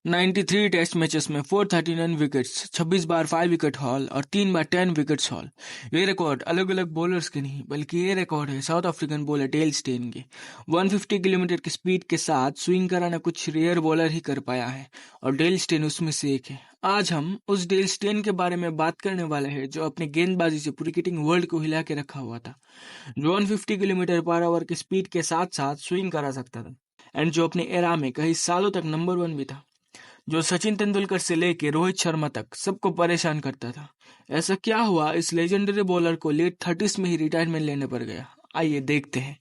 93 test matches में 439 wickets, 26 बार 5 wicket haul और 3 बार 10 wickets hall. ये रिकॉर्ड अलग अलग बॉलर्स के नहीं बल्कि ये रिकॉर्ड है south African bowler Dale Steyn के। 150 किलोमीटर की स्पीड के साथ स्विंग कराना कुछ रेयर बॉलर ही कर पाया है और डेल स्टेन उसमें से एक है। आज हम उस डेल स्टेन के बारे में बात करने वाले हैं जो अपनी गेंदबाजी से पूरी क्रिकेटिंग वर्ल्ड को हिला के रखा हुआ था, जो 150 किलोमीटर पर आवर की स्पीड के साथ साथ स्विंग करा सकता था एंड जो अपने एरा में कई सालों तक नंबर 1 भी था, जो सचिन तेंदुलकर से लेके रोहित शर्मा तक सबको परेशान करता था। ऐसा क्या हुआ इस लेजेंडरी बॉलर को लेट 30s में ही रिटायरमेंट लेने पड़ गया? आइए देखते हैं।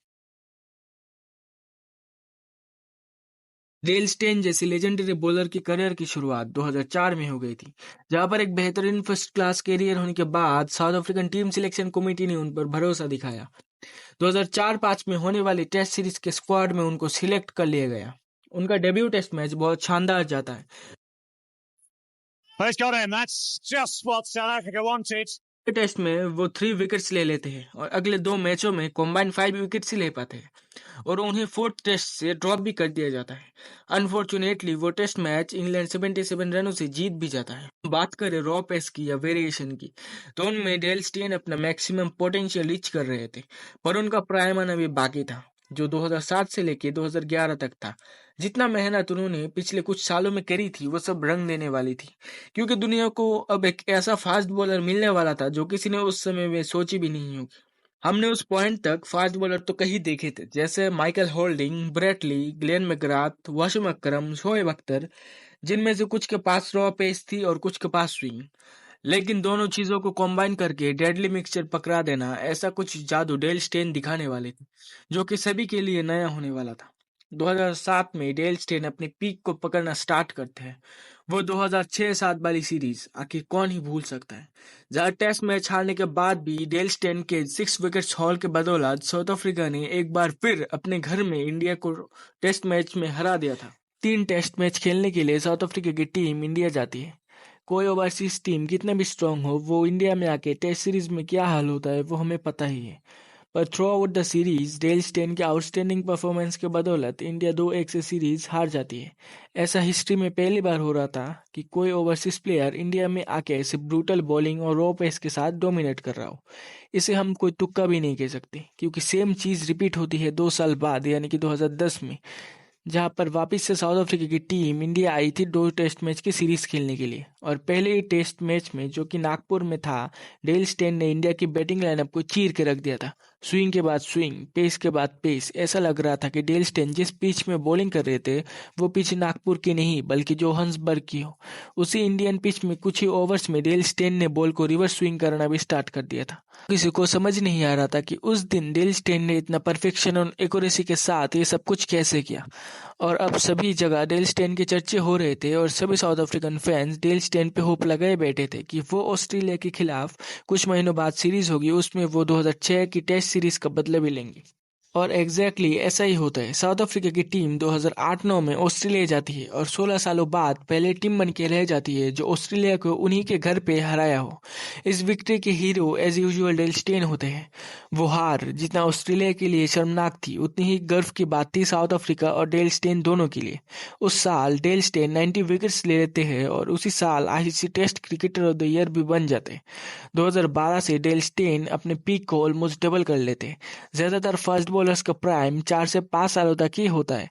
डेल स्टेन जैसी लेजेंडरी बॉलर की करियर की शुरुआत 2004 में हो गई थी, जहां पर एक बेहतरीन फर्स्ट क्लास करियर होने के बाद south African team selection committee ने उन पर भरोसा दिखाया। 2004-5 में होने वाली टेस्ट सीरीज के स्क्वाड में उनको सिलेक्ट कर लिया गया। उनका डेब्यू टेस्ट मैच बहुत शानदार जाता है। He's got him. That's just what South Africa wanted. Test में वो 3 विकेट्स ले लेते हैं और अगले 2 मैचों में कॉम्बाइन 5 विकेट्स ही ले पाते हैं और उन्हें 4th टेस्ट से ड्रॉप भी कर दिया जाता है। अनफॉर्चुनेटली वो टेस्ट मैच इंग्लैंड 77 रनों से जीत भी जाता है। बात करें रॉ पेस की या वेरिएशन की, तो उनमें डेल स्टेन अपना मैक्सिमम पोटेंशियल रीच कर रहे थे, पर उनका प्राइम आना भी बाकी था, जो 2007 से लेके 2011 तक था। जितना मेहनत उन्होंने पिछले कुछ सालों में करी थी वो सब रंग देने वाली थी, क्योंकि दुनिया को अब एक ऐसा फास्ट बॉलर मिलने वाला था जो किसी ने उस समय में सोची भी नहीं होगी। हमने उस पॉइंट तक फास्ट बॉलर तो कहीं देखे थे, जैसे Michael Holding, Brett Lee, Glenn McGrath, Wasim Akram, Shoaib Akhtar, जिनमें से कुछ के पास रॉ पेस थी और कुछ के पास स्विंग। लेकिन दोनों चीजों को कंबाइन करके डेडली मिक्सचर पकड़ा देना, ऐसा कुछ जादू डेल स्टेन दिखाने वाले थे, जो कि सभी के लिए नया होने वाला था। 2007 में डेल स्टेन अपने पीक को पकड़ना स्टार्ट करते हैं। वो 2006-7 वाली सीरीज आखिर कौन ही भूल सकता है, जहां टेस्ट मैच हारने के बाद भी डेल स्टेन के 6 विकेट्स हॉल के बदौलत साउथ अफ्रीका ने एक बार फिर अपने घर में इंडिया को टेस्ट मैच में हरा दिया था। 3 टेस्ट मैच खेलने के लिए साउथ अफ्रीका की टीम इंडिया जाती है। कोई ओवरसीज टीम कितने भी स्ट्रांग हो, वो इंडिया में आके टेस्ट सीरीज में क्या हाल होता है वो हमें पता ही है। पर through out the series Dale Steyn के आउटस्टैंडिंग परफॉर्मेंस के बदौलत इंडिया 2-1 से सीरीज हार जाती है। ऐसा हिस्ट्री में पहली बार हो रहा था कि कोई ओवरसीज प्लेयर इंडिया में आके ऐसे ब्रूटल बॉलिंग और रॉ पेस के साथ डोमिनेट कर रहा हो। इसे हम कोई तुक्का भी नहीं कह सकते, क्योंकि सेम चीज रिपीट होती है 2 साल बाद, यानी कि 2010 में, जहां पर वापस से साउथ अफ्रीका की टीम इंडिया आई थी 2 टेस्ट मैच की सीरीज खेलने के लिए। और पहले ही टेस्ट मैच में, जो कि नागपुर में था, डेल स्टेन ने इंडिया की बैटिंग लाइनअप को चीर के रख दिया था। स्विंग के बाद स्विंग, पेस के बाद पेस। ऐसा लग रहा था कि डेल स्टेन जिस पिच में बॉलिंग कर रहे थे वो पिच नागपुर की नहीं बल्कि जोहान्सबर्ग की हो। उसी इंडियन पिच में कुछ ही ओवर्स में डेल स्टेन ने बॉल को रिवर्स स्विंग करना भी स्टार्ट कर दिया था। किसी को समझ नहीं आ रहा था कि उस दिन डेल स्टेन ने इतना परफेक्शन और एक्यूरेसी के साथ ये सब कुछ कैसे किया। और अब सभी जगह डेल स्टेन के चर्चे हो रहे थे और सभी south African fans Dale Steyn पे होप लगाए बैठे थे कि वो ऑस्ट्रेलिया के खिलाफ कुछ महीनों बाद सीरीज होगी, उसमें वो 2006 की टेस्ट सीरीज का बदला भी लेंगे। और एग्जैक्टली ऐसा ही होता है। साउथ अफ्रीका की टीम 2008-9 में ऑस्ट्रेलिया जाती है और 16 सालों बाद पहले टीम बन के रह जाती है जो ऑस्ट्रेलिया को उन्हीं के घर पे हराया हो। इस विक्ट्री के hero as usual Dale Steyn होते हैं। वो हार जितना ऑस्ट्रेलिया के लिए शर्मनाक थी, उतनी ही गर्व की बात थी साउथ अफ्रीका और डेल स्टेन दोनों के लिए। उस साल डेल स्टेन 90 विकेट्स ले लेते हैं और उसी साल ICC test cricketer of the year भी बन जाते हैं। 2012 से डेल स्टेन अपने पीक को ऑलमोस्ट डबल कर लेते हैं। ज्यादातर फास्ट बॉलर्स का प्राइम 4 से 5 सालों तक ही होता है,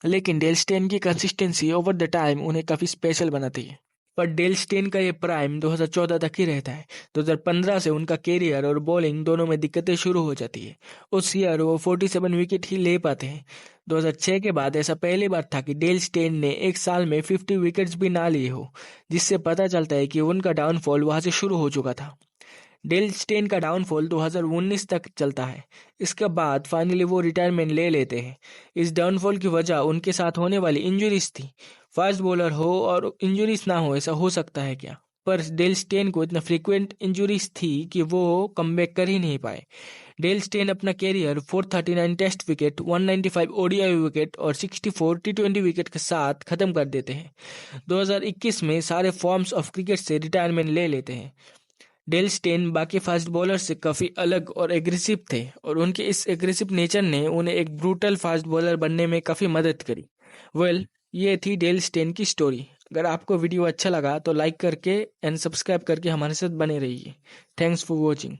लेकिन डेल स्टेन की कंसिस्टेंसी ओवर द टाइम उन्हें काफी स्पेशल बनाती है। पर डेल स्टेन का ये प्राइम 2014 तक ही रहता है। 2015 से उनका कैरियर और बॉलिंग दोनों में दिक्कतें शुरू हो जाती है। उस ईयर वो 47 विकेट ही ले पाते हैं। 2006 के बाद ऐसा पहली बार था कि डेल स्टेन ने एक साल में 50 विकेट्स भी ना लिए हो, जिससे पता चलता है कि उनका डाउनफॉल वहां से शुरू हो चुका था। डेल स्टेन का डाउनफॉल 2019 तक चलता है। इसके बाद फाइनली वो रिटायरमेंट ले लेते हैं। इस डाउनफॉल की वजह उनके साथ होने वाली इंजरीज थी। फास्ट बॉलर हो और इंजरीज ना हो, ऐसा हो सकता है क्या? पर डेल स्टेन को इतना फ्रीक्वेंट इंजरीज थी कि वो कमबैक कर ही नहीं पाए। डेल स्टेन अपना career 439 test wicket, 195 ODI wicket और 64 टी20 विकेट के साथ खत्म कर देते हैं। 2021 में सारे फॉर्म्स ऑफ क्रिकेट से रिटायरमेंट ले लेते हैं। डेल स्टेन बाकी फास्ट बॉलर से काफी अलग और एग्रेसिव थे और उनके इस एग्रेसिव नेचर ने उन्हें एक ब्रूटल फास्ट बॉलर बनने में काफी मदद करी। ये थी डेल स्टेन की स्टोरी। अगर आपको वीडियो अच्छा लगा तो लाइक करके एंड सब्सक्राइब करके हमारे साथ बने रहिए। Thanks for watching.